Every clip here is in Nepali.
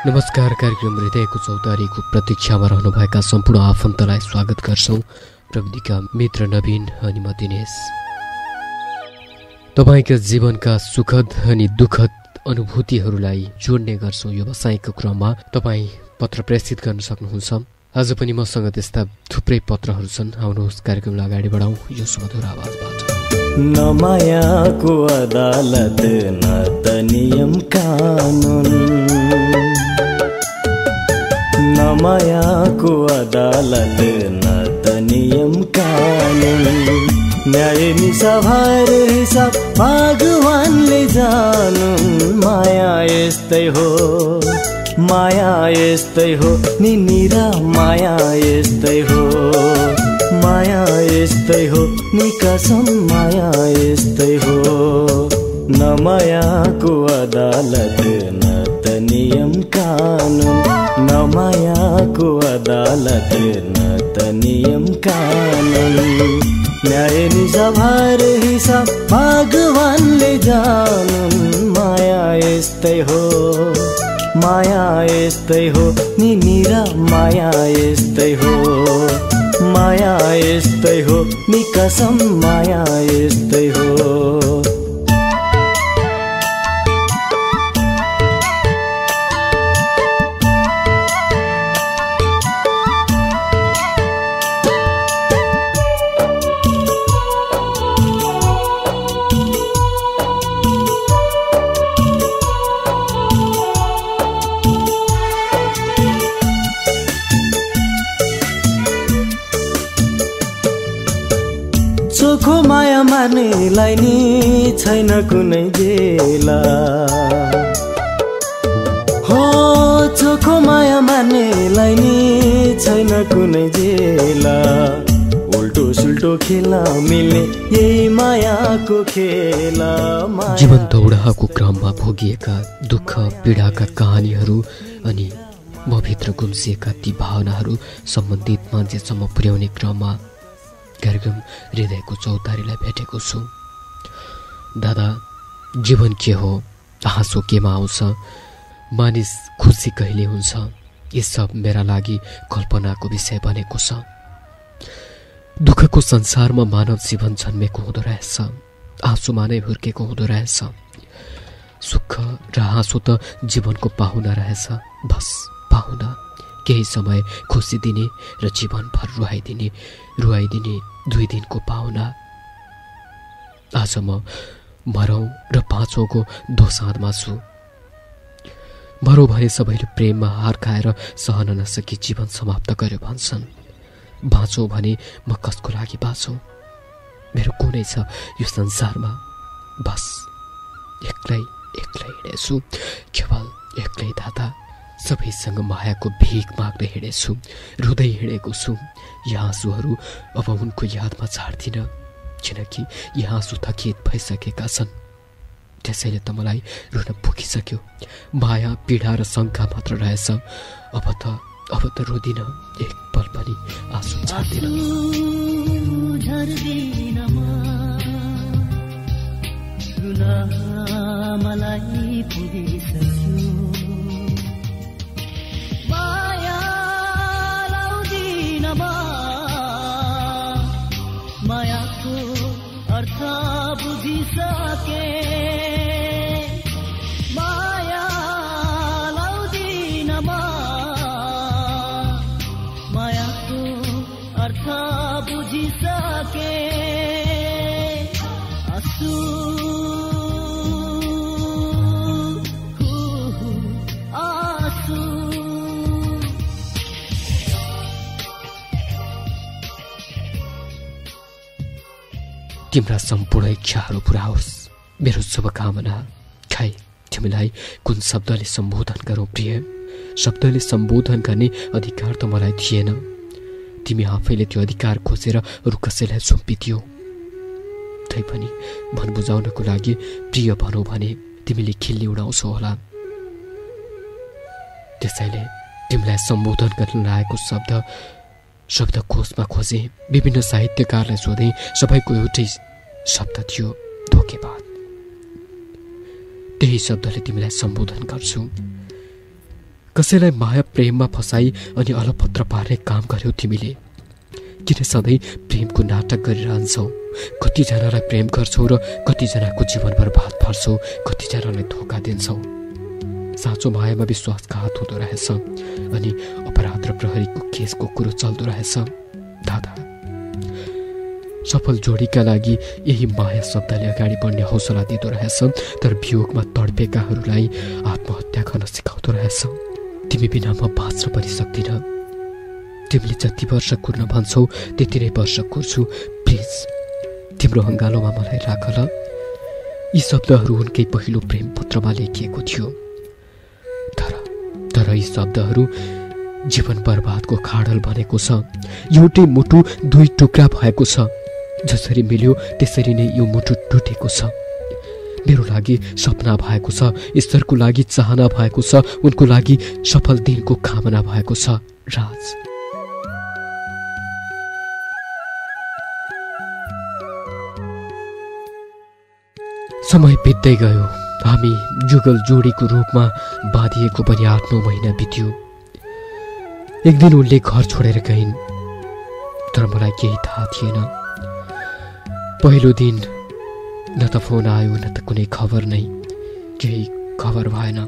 नमस्कार। कार्यक्रम हृदयको चौतारीको प्रतीक्षामा रहनुभएका सम्पूर्ण आफन्तलाई स्वागत गर्छौं। प्रविधिका मित्र नवीन अनि म दिनेश। तपाईका जीवनका सुखद अनि दुःखद अनुभूतिहरूलाई जोड्ने गर्छौं यो बसाइको क्रममा। तपाईँ पत्र प्रेषित गर्न सक्नुहुन्छ। आज पनि मसँग त्यस्ता थुप्रै पत्रहरू छन्। आउनुहोस् कार्यक्रमलाई अगाडि बढाउँ यो सुमधुर आवाजबाट। न मायाको अदालत न त नियम कानुन, न मायाको अदालत न त नियम कानुन, न्याय निसाभार हिसाब भगवानले जानुन्। माया यस्तै हो, माया यस्तै हो, निरा माया यस्तै हो, माया यस्तै हो, कसम माया यस्तै हो। न मायाको अदालत न त नियम कानुन, न मायाको अदालत न त नियम कानुन, न्याय निसाभार हिसाब भगवानले जानुन्। माया यस्तै हो, माया यस्तै हो, निरा माया यस्तै हो, माया यस्तै हो, कसम माया यस्तै हो। चोखो माया मार्नेलाई नि छैन कुनै जेला, हो चोखो माया मार्नेलाई नि छैन कुनै जेला। उल्टो सुल्टो खेला मिल्ने यही मायाको खेला। जीवन दौडाको क्रममा भोगिएका दुःख पीडाका कहानीहरू अनि मभित्र गुम्सिएका ती भावनाहरू सम्बन्धित मान्छेसम्म पुर्याउने क्रममा कार्यक्रम हृदयको चौतारीलाई भेटेको छु। दादा, जीवन के हो, हाँसो केमा आउँछ, मानिस खुसी कहिले हुन्छ, यी सब मेरा लागि कल्पनाको विषय बनेको छ। दुःखको संसारमा मानव जीवन जन्मेको हुँदो रहेछ, आँसुमा नै हुर्केको हुँदो रहेछ। सुख र हाँसो त जीवनको पाहुना रहेछ, बस पाहुना। केही समय खुसी दिने र जीवनभर रुवाइदिने 2 दिनको पाहुना। आज म मरौँ र बाँचौँको दोसाँधमा छु। मरौँ भने सबैले प्रेममा हार खाएर सहन नसकी जीवन समाप्त गर्यो भन्छन्। बाँचौँ भने म कसको लागि बाँचौँ? मेरो कुनै छ यो संसारमा? बस एक्लै हिँडेछु, केवल एक्लै दादा। सबैसँग मायाको भिख माग्दै हिँडेछु, रुँदै हिँडेको छु। यी आँसुहरू अब उनको यादमा झार्दिन, किनकि यी आँसु थकित भइसकेका छन्। त्यसैले त मलाई रुन पुगिसक्यो। माया पीडा र शङ्का मात्र रहेछ। अब त रुदिन, एक पल पनि आँसु झार्दिन। मायाको अर्थ बुझिसके, माया लाउँदिन म, मायाको अर्थ बुझिसके। आँसु तिम्रा सम्पूर्ण इच्छाहरू पुरा होस्, मेरो शुभकामना। खै तिमीलाई कुन शब्दले सम्बोधन गरौँ प्रिय? शब्दले सम्बोधन गर्ने अधिकार त मलाई थिएन। तिमी आफैले त्यो अधिकार खोजेर अरू कसैलाई सुम्पिदियौ। तैपनि मन बुझाउनको लागि प्रिय भनौ भने तिमीले खिल्ली उडाउँछौ होला। त्यसैले तिमीलाई सम्बोधन गर्न लागेको शब्दकोशमा खोजे, विभिन्न साहित्यकारलाई सोधे, सबैको एउटै शब्द थियो, धोकेबाज। त्यही शब्दले तिमीलाई सम्बोधन गर्छु। कसैलाई माया प्रेममा फसाई अनि अलपत्र पार्ने काम गर्यौ तिमीले। किन सधैँ प्रेमको नाटक गरिरहन्छौ? कतिजनालाई प्रेम गर्छौ र कतिजनाको जीवन बर्बाद पार्छौ, कतिजनालाई धोका दिन्छौ। साँचो मायामा विश्वासघात हुँदो रहेछ अनि अपराध र प्रहरीको केसको कुरो चल्दो रहेछ। दादा, सफल जोडीका लागि यही माया शब्दले अगाडि बढ्ने हौसला दिँदो रहेछ, तर वियोगमा तडपेकाहरूलाई आत्महत्या गर्न सिकाउँदो रहेछ। तिमी बिना म बाँच्न पनि सक्दिन। तिमीले जति वर्ष कुर्न भन्छौ त्यति नै वर्ष कुर्छु। प्लिज तिम्रो हङ्गालोमा मलाई राख ल। यी शब्दहरू उनकै पहिलो प्रेम पत्रमा लेखिएको थियो, तर यी शब्दहरू जीवन बर्बादको खाडल बनेको छ। एउटै मुटु दुई टुक्रा भएको छ। जसरी मिल्यो त्यसरी नै यो मुटु टुटेको छ। मेरो लागि सपना भएको छ, ईश्वरको लागि चाहना भएको छ, उनको लागि सफल दिनको कामना भएको छ। राज, समय बित्दै गयो। हामी जुगल जोडीको रूपमा बाँधिएको पनि 8-9 महिना बित्यो। एक दिन उनले घर छोडेर गइन्, तर मलाई केही थाहा थिएन। पहिलो दिन न त फोन आयो न त कुनै खबर नै, केही खबर भएन।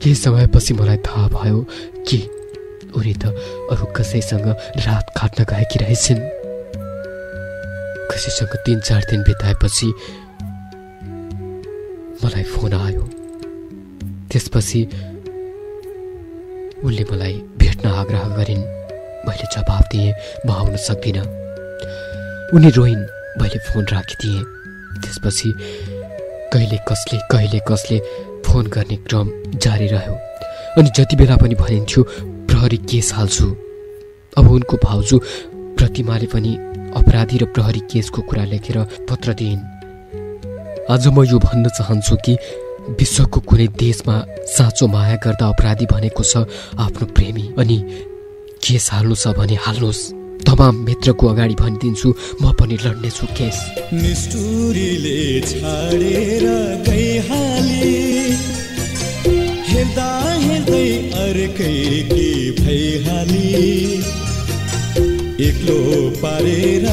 केही समयपछि मलाई थाहा भयो कि उनी त अरू कसैसँग रात काट्न गएकी रहेछन्। कसैसँग 3-4 दिन बिताएपछि मलाई फोन आयो। त्यसपछि उनले मलाई भेट्न आग्रह गरिन्। मैले जवाफ दिएँ, म आउन सक्दिनँ। उनी रोइन्। मैले फोन राखिदिएँ। त्यसपछि कहिले कसले फोन गर्ने क्रम जारी रह्यो अनि जति बेला पनि भनिन्थ्यो प्रहरी केस हाल्छु। अब उनको भाउजू प्रतिमाले पनि अपराधी र प्रहरी केसको कुरा लेखेर पत्र दिइन्। आज म यो भन्न चाहन्छु कि विश्वको कुनै देशमा साँचो माया गर्दा अपराधी भनेको छ आफ्नो प्रेमी। अनि केस हाल्नु छ भने हाल्नुहोस्। तमाम मित्रको अगाडि भनिदिन्छु, म पनि लड्नेछु केस। निष्ठुरीले छाडेर गइहाली, हेर्दा हेर्दै अर्कै के भइहाली। एक्लो पारेर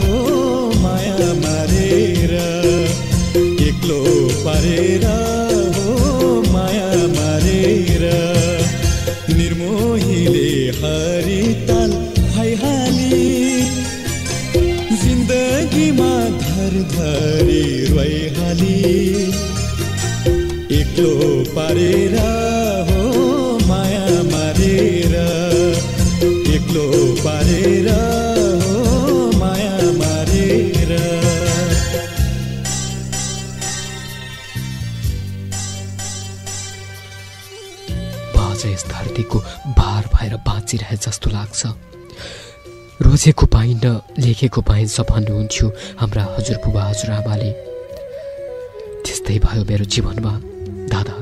हो माया मारेर, एक्लो पारेर हो माया मारेर। निर्मोहीले हरिताल भइहाली, जिन्दगीमा धरधरी रोइहाली। एक्लो पारेर हो माया मारेर, एक्लो पारेर हो माया मारेर। यस धरतीको भार भएर बाँचिरहे जस्तो लाग्छ। रोजेको पाइन्न लेखेको पाइन्छ भन्नुहुन्थ्यो हाम्रा हजुरबुबा हजुरआमाले। त्यस्तै भयो मेरो जीवनमा दादा।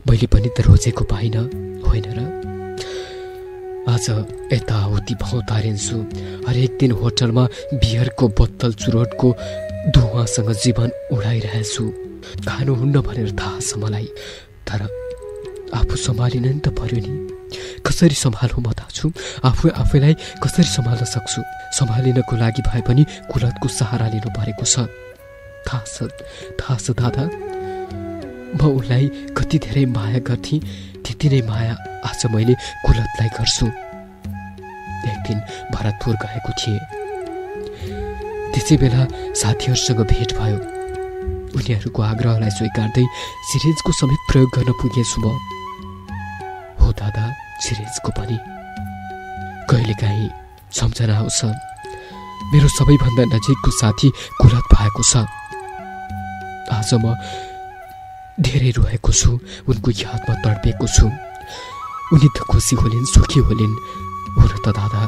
मैले पनि त रोजेको पाइन, होइन र? आज यताउति भौतारिन्छु। हरेक दिन होटलमा बियरको बोतल चुरोटको धुवासँग जीवन उडाइरहेछु। खानुहुन्न भनेर थाहा छ मलाई, तर आफू सम्हालिन नि त पर्यो नि। कसरी सम्हालौँ म दाजु? आफैलाई कसरी सम्हाल्न सक्छु? सम्हालिनको लागि भए पनि कुलतको सहारा लिनु परेको छ। थाहा छ दादा, म उनलाई कति धेरै माया गर्थेँ, त्यति नै माया आज मैले कुलतलाई गर्छु। एक दिन भरतपुर गएको थिएँ। त्यसै बेला साथीहरूसँग भेट भयो। उनीहरूको आग्रहलाई स्वीकार्दै सिरिजको समेत प्रयोग गर्न पुगेछु म। हो दादा, सिरिजको पनि कहिलेकाहीँ सम्झना आउँछ। मेरो सबैभन्दा नजिकको साथी कुलत भएको छ। आज म धेरै रोएको छु, उनको यादमा तडपेको छु। उनी त खुसी होलिन्, सुखी होलिन्। हो र त दादा,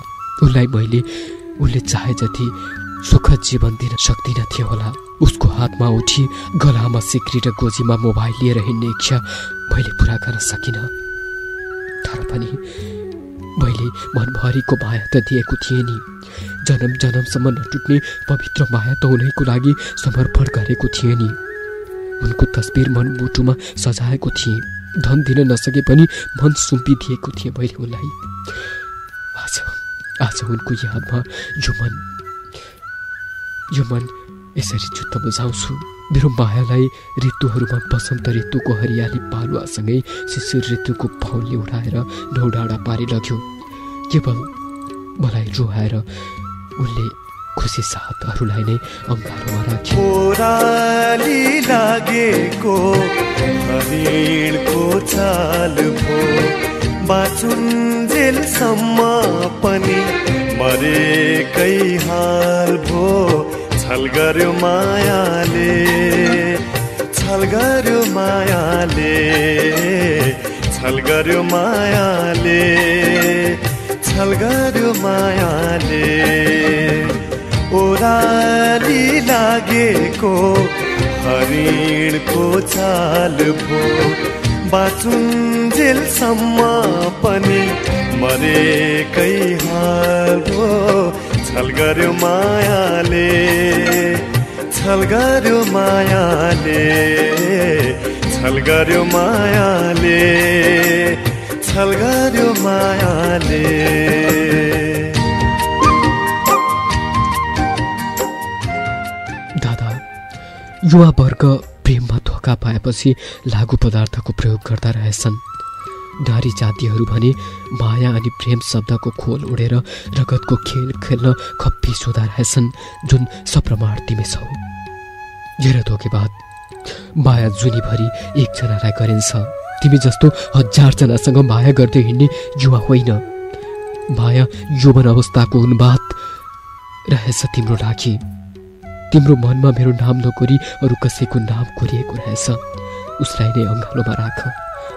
उनले चाहे जति सुखद जीवन दिन सक्दिन थियो होला। उसको हातमा उठी गलामा सिक्री र गोजीमा मोबाइल लिएर हिँड्ने इच्छा मैले पुरा गर्न सकिनँ। तर पनि मैले मनभरिको माया त दिएको थिएँ नि। जन्म जन्मसम्म नटुट्ने पवित्र माया त उनैको लागि समर्पण गरेको थिएँ नि। उनको तस्बिर मनमुटुमा सजाएको थिएँ। धन दिन नसके पनि मन सुम्पिदिएको थिएँ मैले उनलाई। आज उनको यादमा यो मन यसरी जुत्त बुझाउँछु। मेरो मायालाई ऋतुहरूमा बसन्त ऋतुको हरियाली पालुवासँगै शिशिर ऋतुको पाउले उडाएर ढौडाडा पारी लग्यो। केवल मलाई रुहाएर उनले खुसी साथ अरूलाई नै अङ्गालोमा राख्यो। ओराली लागेको हरिणको चाल भो, बाँचुन्जेलसम्म पनि मरेकै हाल भो। छल गर्यो मायाले, छल गर्यो मायाले, छल गर्यो मायाले, छल गर्यो मायाले। ओराली लागेको हरिणको चाल भो, बाँचुन्जेलसम्म पनि मरेकै हाल भो। छल गर्यो मायाले, छल गर्यो मायाले, छल गर्यो मायाले, छल गर्यो मायाले। दादा, युवा वर्ग प्रेममा धोका पाएपछि लागु पदार्थको प्रयोग गर्दा रहेछन्। नारी जातिहरू भने माया अनि प्रेम शब्दको खोल उडेर रगतको खेल खेल्न खप्पिस हुँदा रहेछन्, जुन सप्रमाण तिमी छौ। हेर धोकेबाद, माया जुनीभरि एकजनालाई गरिन्छ। तिमी जस्तो 1000 जनासँग माया गर्दै हिँड्ने युवा होइन। माया यौवन अवस्थाको उन्माद रहेछ तिम्रो लागि। तिम्रो मनमा मेरो नाम नकोरी अरू कसैको नाम कोरिएको रहेछ। उसलाई नै अङ्गालोमा राख,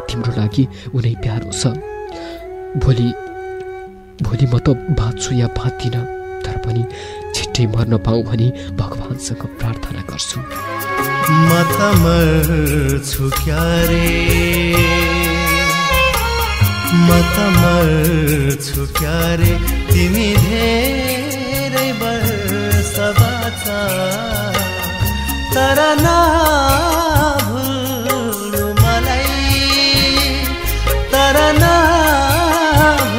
तिम्रो लागि उनै प्यारो छ। भोलि म त बाँच्छु या बाँच्दिन, तर पनि छिट्टै मर्न पाऊँ भनी भगवानसँग प्रार्थना गर्छु। म त मर्छु क्यारे, म त मर्छु क्यारे, तिमी धेरै वर्ष बाँचा, तर नभुल्नु मलाई, तर नभुल्नु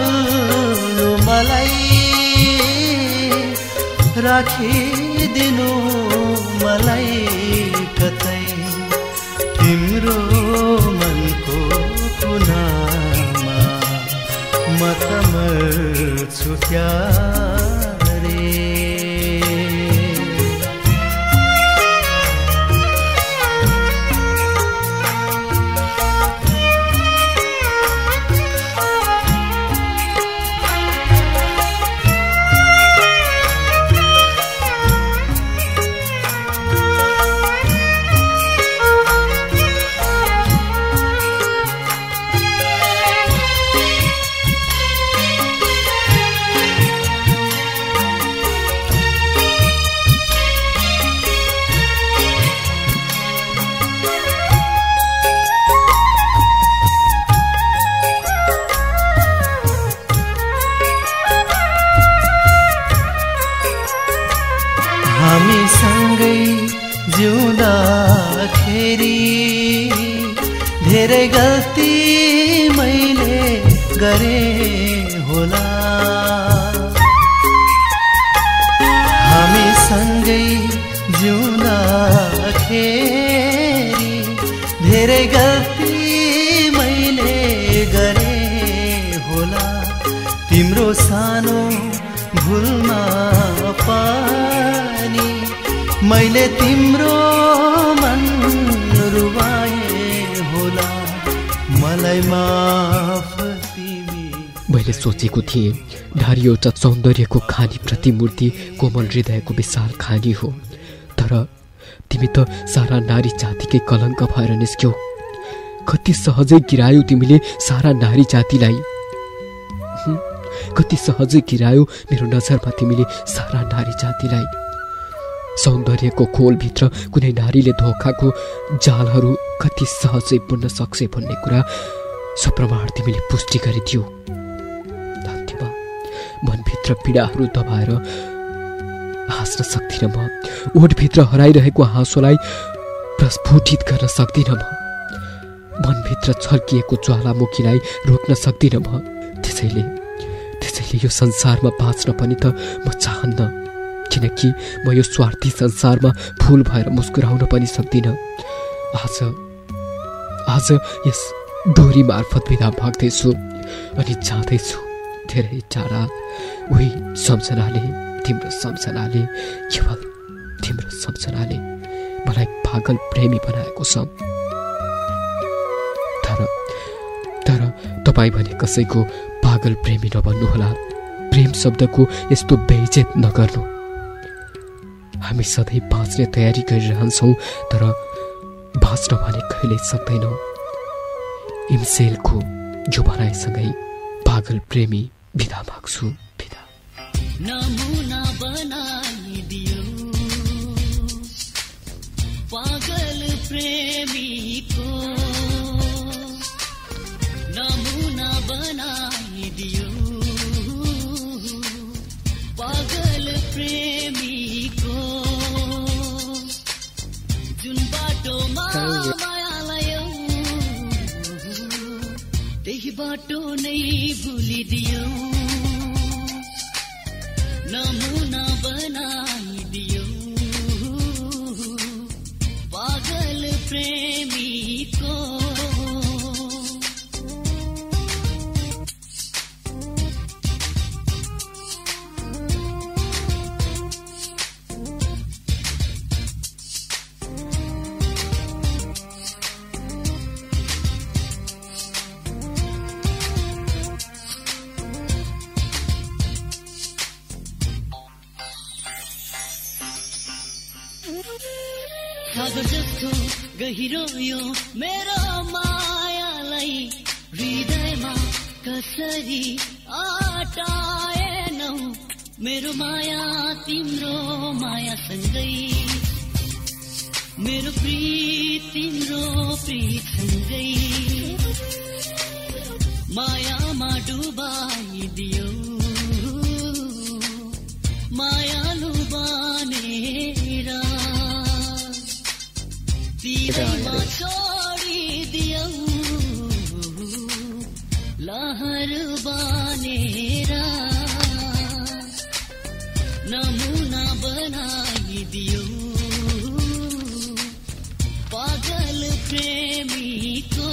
मलाई, राखिदिनु मलाई कतै तिम्रो मनको कुनामा। म त मर्छु क्यारे। हामी सँगै जिउँदाखेरि धेरै गल्ती मैले गरे होला। हामी सँगै जिउँदाखेरि धेरै गल्ती मैले गरे होला। तिम्रो सानो भुलमा पनि मैले तिम्रो मन रुवाए होला। मलाई माफ तिमी। मैले सोचेको थिएँ नारी एउटा सौन्दर्यको खानी प्रतिमूर्ति, कोमल हृदयको विशाल खानी हो, तर तिमी त सारा नारी जातिकै कलङ्क भएर निस्क्यौ। कति सहजै गिरायौ तिमीले सारा नारी जातिलाई, कति सहजै गिरायौ मेरो नजरमा तिमीले सारा नारी जातिलाई। सौन्दर्यको खोलभित्र कुनै नारीले धोखाको जालहरू कति सहजै बुन्न सक्छ भन्ने कुरा सप्रमाण तिमीले पुष्टि गरिदियो। अन्त्यमा मनभित्र पीडाहरू दबाएर हाँस्न सक्दिनँ म। ओठभित्र हराइरहेको हाँसोलाई प्रस्फुटित गर्न सक्दिनँ म। मनभित्र छल्किएको ज्वालामुखीलाई रोक्न सक्दिनँ म। त्यसैले यो संसारमा बाँच्न पनि त म चाहन्न, किनकि म यो स्वार्थी संसारमा फूल भएर मुस्कुराउन पनि सक्दिनँ। आज यस डोरी मार्फत बिदा भाग्दैछु अनि जाँदैछु धेरै टाढा। उही सम्झनाले, तिम्रो सम्झनाले, केवल तिम्रो सम्झनाले मलाई पागल प्रेमी बनाएको छ। तर तपाईँ भने कसैको पागल प्रेमी नबन्नुहोला। प्रेम शब्दको यस्तो बेइज्जत नगर्नु। हामी सधैँ बाँच्ने तयारी गरिरहन्छौँ, तर बाँच्न भने कहिल्यै सक्दैनौँ। इम्सेलको जो भनाइसँगै पागल प्रेमी बिदा माग्छु। बिदा। नमुना बनाइदियो पागल प्रेमीको, नमुना बनाइदियो पागल प्रेमीको, जुन बाटोमा माया लायो त्यही बाटो नै भुलिदियो, नमुना बनाइदियो पागल प्रेमीको। सागर जस्तो गहिरो यो मेरो मायालाई हृदयमा कसरी अटाएनौ, मेरो माया तिम्रो मायासँगै, मेरो प्रीत तिम्रो प्रीतसँगै, मायामा डुबाइदियो मायालु बनेर, तीरमा छोडिदियो लहर बनेर, नमुना बनाइदियो पागल प्रेमीको।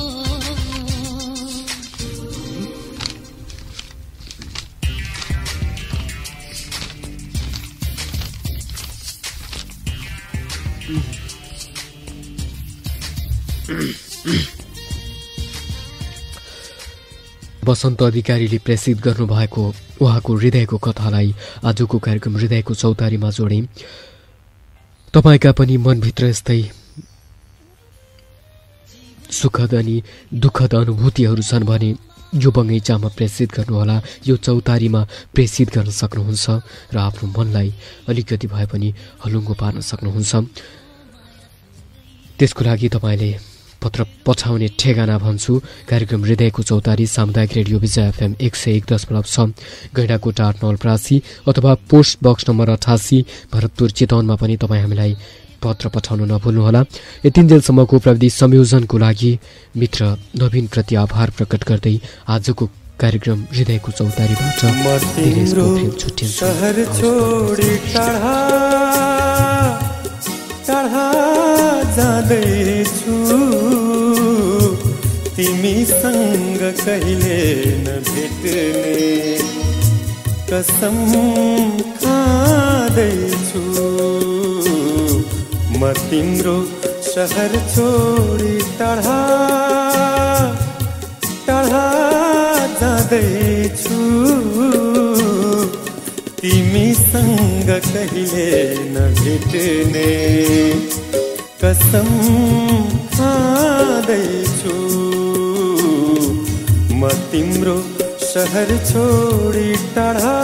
वसन्त अधिकारीले प्रेषित गर्नुभएको उहाँको हृदयको कथालाई आजको कार्यक्रम हृदयको चौतारीमा जोडेँ। तपाईँका पनि मनभित्र यस्तै सुखद अनि दुःखद अनुभूतिहरू छन् भने यो बगैँचामा प्रेषित गर्नुहोला, यो चौतारीमा प्रेषित गर्न सक्नुहुन्छ र आफ्नो मनलाई अलिकति भए पनि हलुङ्गो पार्न सक्नुहुन्छ। त्यसको लागि तपाईँले पत्र पठाउने ठेगाना भन्छु। कार्यक्रम हृदयको चौतारी, सामुदायिक रेडियो विजय FM 101.6 गैंडाकोटा 8 नवलपरासी, अथवा पोस्ट बक्स नम्बर 88 भरतपुर चितवनमा पनि तपाईँ हामीलाई पत्र पठाउन नभुल्नुहोला। यतिन्जेलसम्मको प्रविधि संयोजनको लागि मित्र नवीन प्रति आभार प्रकट गर्दै आजको कार्यक्रम हृदयको चौतारीबाट जाँदैछु तिमीसँग कहिले नभेट्ने कसम खाँदैछु, म तिम्रो शहर छोडी टाढा टाढा जाँदैछु, तिमीसँग कहिले नभेट्ने कसम खाँदैछु, म तिम्रो शहर छोडी टाढा।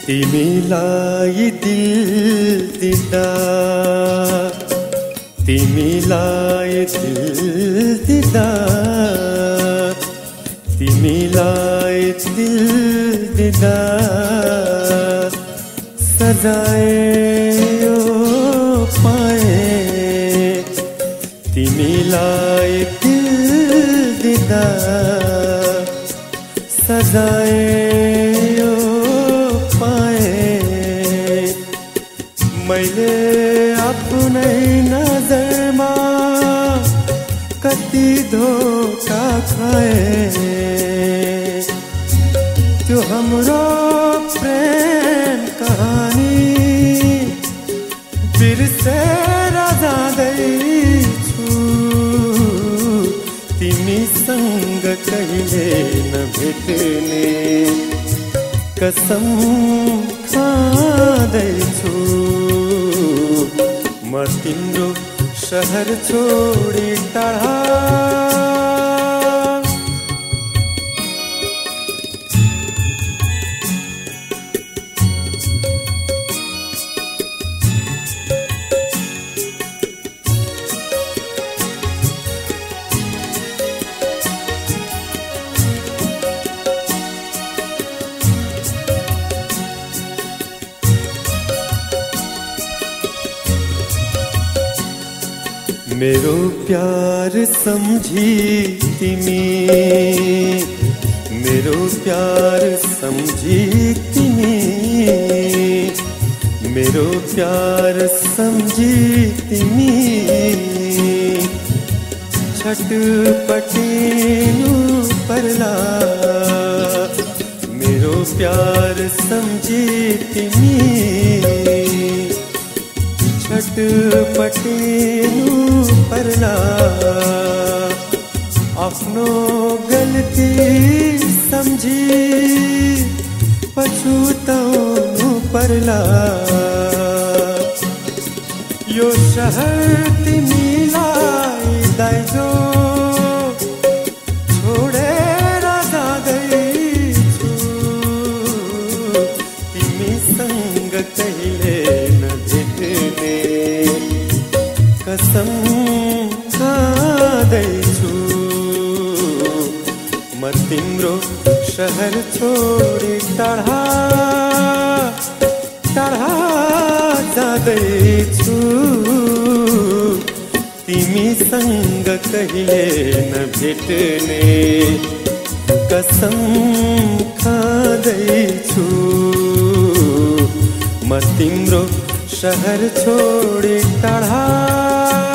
तिमीलाई दिल दिँदा तिमीलाई दिल दिँदा तिमीलाई दिल दिँदा सजाय पाए तिमीलाई दिल दिँदा सजाय मैले आफ्नै नजरमा कति धोका खाए त्यो हाम्रो प्रेम कहानी बिर्सेर जाँदैछु तिमीसँग कहिले नभेट्ने कसम खाँदैछु म तिम्रो शहर छोडी टाढा मेरो प्यार समझी तिमी मेरो प्यार समझी तिमी मेरो प्यार समझी तिमी छटपटिनु पर्ला मेरो प्यार समझी तिमी छटपटिनु पर्ला आफ्नो गल्ती सम्झी पछुताउनु पर्ला यो शहर तिमीलाई दाइजो छोडेर जाँदैछु तिमीसँग कहिले नभेट्ने कसम खाँदैछु म तिम्रो शहर छोडी टाढा टाढा जाँदैछु तिमीसँग कहिले नभेट्ने कसम खाँदैछु म तिम्रो शहर छोडी टाढा